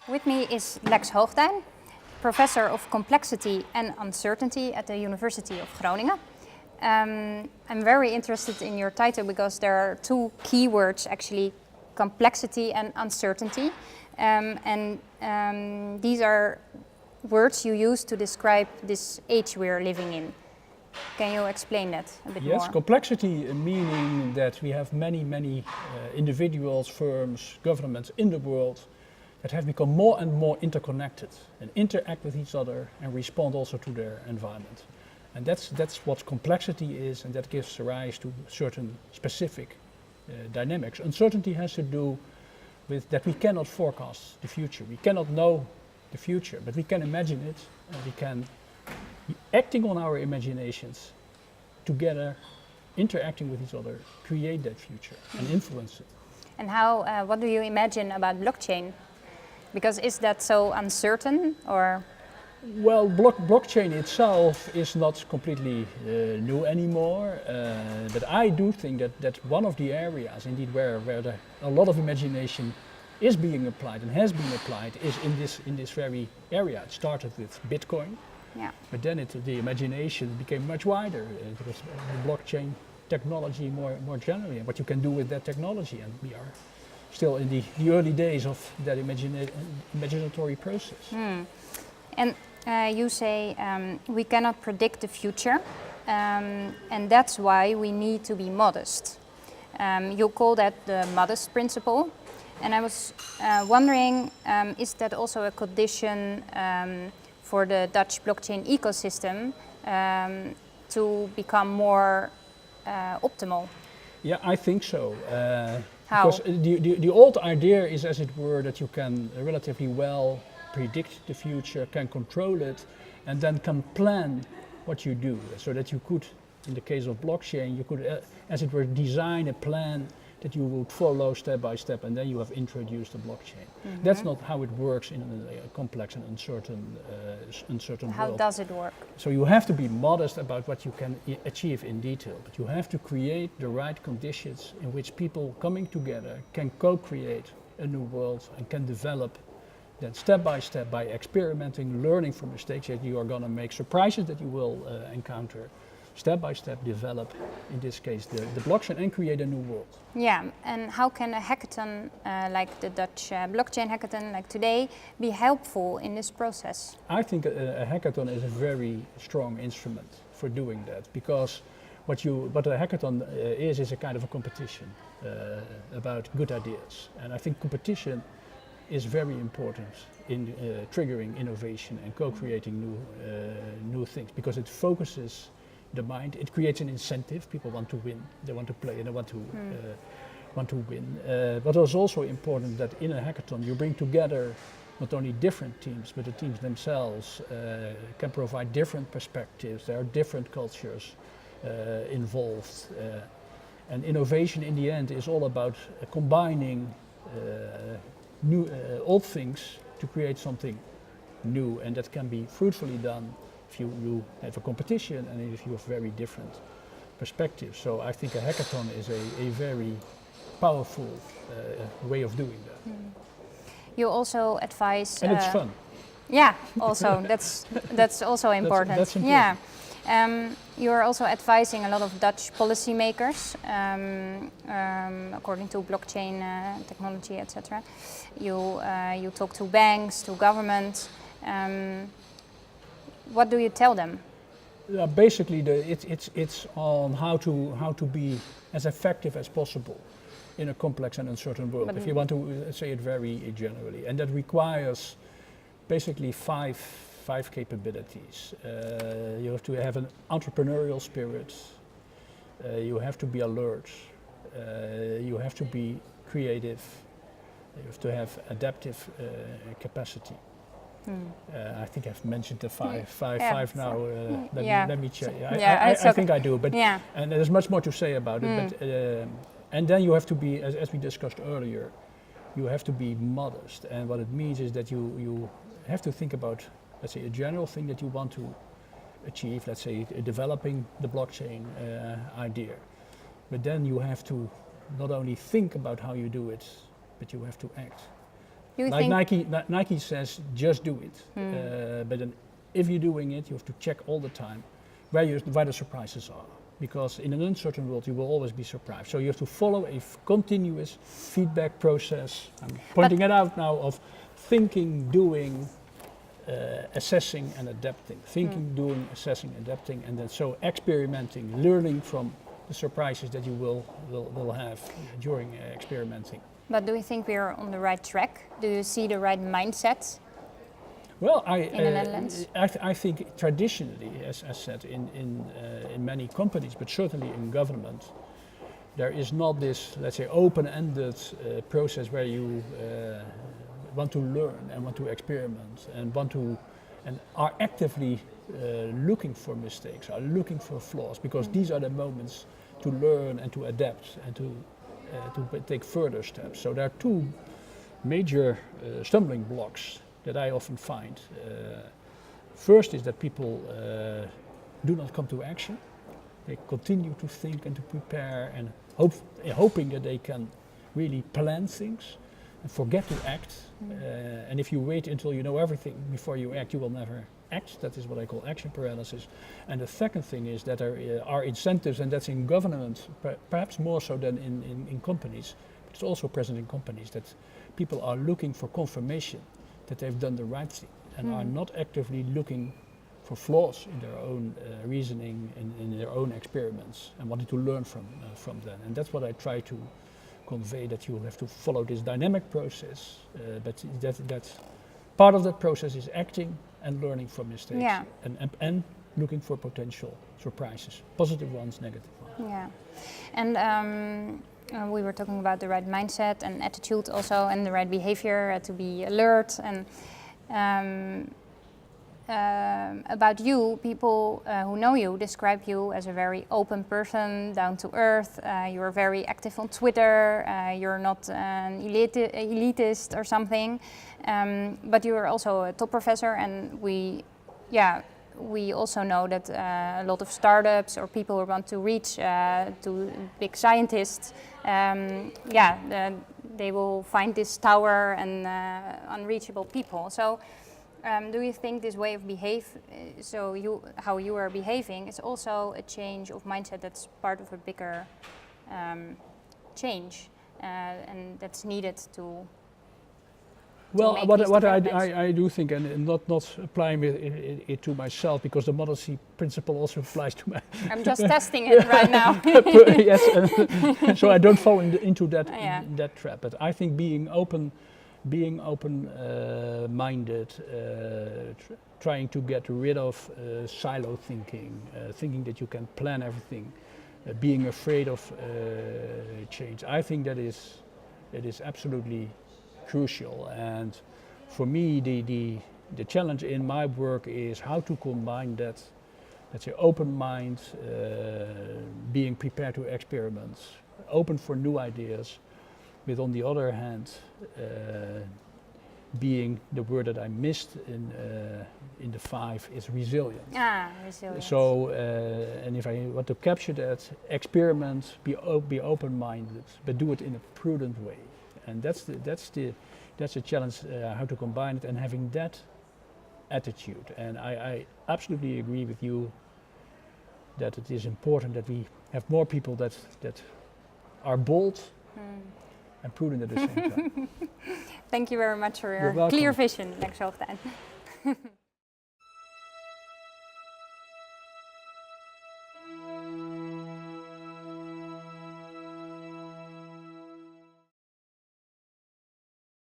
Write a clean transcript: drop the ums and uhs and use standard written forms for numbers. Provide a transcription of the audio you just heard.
With me is Lex Hoogduin, Professor of Complexity and Uncertainty at the University of Groningen. I'm very interested in your title because there are two keywords actually, complexity and uncertainty. These are words you use to describe this age we're living in. Can you explain that a bit more? Yes, complexity meaning that we have many individuals, firms, governments in the world that have become more and more interconnected and interact with each other and respond also to their environment. And that's what complexity is, and that gives rise to certain specific dynamics. Uncertainty has to do with that we cannot forecast the future. We cannot know the future, but we can imagine it, and we can, acting on our imaginations, together, interacting with each other, create that future and influence it. And how? What do you imagine about blockchain? Because is that so uncertain, or? Well, blockchain itself is not completely new anymore, but I do think that one of the areas, indeed, where a lot of imagination is being applied and has been applied is in this very area. It started with Bitcoin, yeah, but then the imagination became much wider because the blockchain technology more generally, and what you can do with that technology, and we are still in the early days of that imaginatory process. And you say we cannot predict the future, and that's why we need to be modest. You call that the modest principle, and I was wondering, is that also a condition for the Dutch blockchain ecosystem to become more optimal? Yeah, I think so. How? Because the old idea is, as it were, that you can relatively well predict the future, can control it, and then can plan what you do. So that you could, in the case of blockchain, you could, as it were, design a plan that you would follow step by step, and then you have introduced a blockchain. Mm-hmm. That's not how it works in a complex and uncertain How world. How does it work? So you have to be modest about what you can achieve in detail, but you have to create the right conditions in which people coming together can co-create a new world and can develop then step by experimenting, learning from mistakes that you are going to make, surprises that you will encounter, step by step develop, in this case, the blockchain and create a new world. Yeah, and how can a hackathon like the Dutch blockchain hackathon like today be helpful in this process? I think a hackathon is a very strong instrument for doing that, because what a hackathon is a kind of a competition about good ideas. And I think competition is very important in triggering innovation and co-creating new things, because it focuses the mind. It creates an incentive. People want to win. They want to play and they want to win. But it's also important that in a hackathon you bring together not only different teams, but the teams themselves can provide different perspectives. There are different cultures involved. And innovation in the end is all about combining old things to create something new, and that can be fruitfully done if you have a competition and if you have very different perspectives. So I think a hackathon is a very powerful way of doing that. You also advise... And it's fun. Yeah, also, that's also important. That's important. Yeah. You are also advising a lot of Dutch policymakers according to blockchain technology, etc. You talk to banks, to governments. What do you tell them? Basically, it's on how to be as effective as possible in a complex and uncertain world. But if you want to say it very generally, and that requires basically five capabilities. You have to have an entrepreneurial spirit. You have to be alert. You have to be creative. You have to have adaptive capacity. I think I've mentioned the five now. Let me check. I think I do, but and there's much more to say about it. But and then you have to be, as we discussed earlier, you have to be modest. And what it means is that you have to think about, let's say, a general thing that you want to achieve. Let's say developing the blockchain idea, but then you have to not only think about how you do it, but you have to act. Do you Like think Nike says, just do it. But then if you're doing it, you have to check all the time where the surprises are. Because in an uncertain world, you will always be surprised. So you have to follow a continuous feedback process. I'm pointing it out now of thinking, doing, assessing and adapting. Thinking, doing, assessing, adapting, and then so experimenting, learning from the surprises that you will have during experimenting. But do you think we are on the right track? Do you see the right mindset? Well, in the Netherlands? I think traditionally, as said, in many companies, but certainly in government, there is not this, let's say, open-ended process where you want to learn and want to experiment and are actively looking for mistakes, are looking for flaws, because these are the moments to learn and to adapt and to take further steps. So there are two major stumbling blocks that I often find. First is that people do not come to action. They continue to think and to prepare and hoping that they can really plan things and forget to act. And if you wait until you know everything before you act, you will never act. That is what I call action paralysis. And the second thing is that there are incentives, and that's in government, perhaps more so than in companies, but it's also present in companies, that people are looking for confirmation that they've done the right thing and are not actively looking for flaws in their own reasoning and in their own experiments and wanting to learn from them. And that's what I try to convey, that you have to follow this dynamic process, but that's part of that process is acting and learning from mistakes, and looking for potential surprises, positive ones, negative ones. Yeah, and we were talking about the right mindset and attitude also, and the right behavior to be alert. And about you, people who know you describe you as a very open person, down to earth. You're very active on Twitter. You're not an elitist or something, but you are also a top professor. And we also know that a lot of startups or people who want to reach to big scientists, they will find this tower and unreachable people. So do you think this way of how you are behaving is also a change of mindset that's part of a bigger change and that's needed to well, make what I do think, and not applying it to myself, because the modesty principle also applies to my. I'm just testing it right now. Yes, so I don't fall into that trap. But I think being open-minded, trying to get rid of silo thinking, thinking that you can plan everything, being afraid of change. I think that is absolutely crucial. And for me, the challenge in my work is how to combine that, let's say, open mind, being prepared to experiment, open for new ideas, with, on the other hand, being the word that I missed in the 5 is resilience. Resilience. So, and if I want to capture that, experiment, be open-minded, but do it in a prudent way. And that's the challenge, how to combine it and having that attitude. And I absolutely agree with you that it is important that we have more people that are bold and prudent at the same time. Thank you very much for your clear vision, Max Hoogduin.